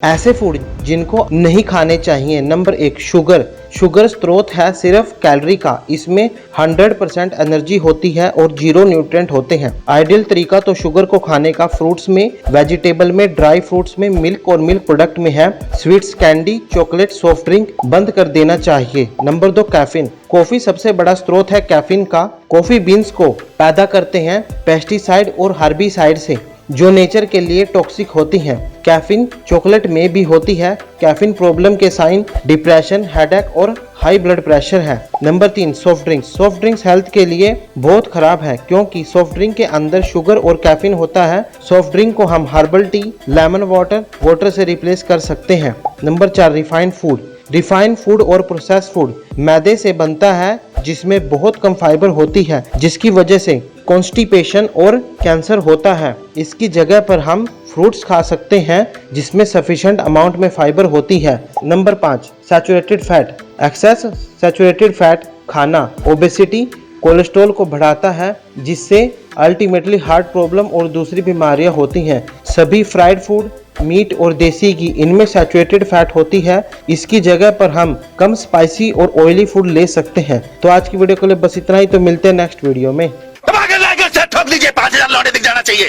ऐसे फूड जिनको नहीं खाने चाहिए। Number 1, sugar. शुगर स्रोत है सिर्फ कैलोरी का। इसमें 100% एनर्जी होती है और 0 न्यूट्रिएंट होते हैं। आइडियल तरीका तो शुगर को खाने का फ्रूट्स में, वेजिटेबल में, ड्राई फ्रूट्स में, मिल्क और मिल्क प्रोडक्ट में है। Sweets, candy, chocolate, soft drink बंद कर देना चाहिए। Number 2, caffeine. कॉफी सबसे बड़ा स्रोत है कैफीन का। कॉफी बीन्स को पैदा करते हैं पेस्टिसाइड और हर्बिसाइड से, जो नेचर के लिए टॉक्सिक होती हैं। कैफीन चॉकलेट में भी होती है। कैफीन प्रॉब्लम के साइन डिप्रेशन, हेडेक और हाई ब्लड प्रेशर है। Number 3, soft drinks. Soft drinks health के लिए बहुत खराब है क्योंकि सॉफ्ट ड्रिंक के अंदर शुगर और कैफीन होता है। सॉफ्ट ड्रिंक को हम हर्बल टी, लेमन वाटर से रिप्लेस कर सकते हैं। Number 4, refined food. Refined food और प्रोसेस्ड फूड मैदे से बनता है जिसमें बहुत कम फाइबर होती है, जिसकी वजह से कॉन्स्टिपेशन और कैंसर होता है। इसकी जगह पर हम फ्रूट्स खा सकते हैं जिसमें सफिशिएंट अमाउंट में फाइबर होती है। Number 5, saturated fat. Excess saturated fat खाना ओबेसिटी, कोलेस्ट्रॉल को बढ़ाता है, जिससे अल्टीमेटली हार्ट प्रॉब्लम और दूसरी बीमारियां होती हैं। सभी फ्राइड फूड, मीट और देसी घी, इनमें सैचुरेटेड फैट होती है। इसकी जगह पर हम कम स्पाइसी और ऑयली फूड ले सकते हैं। तो आज की वीडियो के लिए बस इतना ही। तो मिलते हैं नेक्स्ट वीडियो में। ठोक लीजिए, 5000 लौटे दिख जाना चाहिए।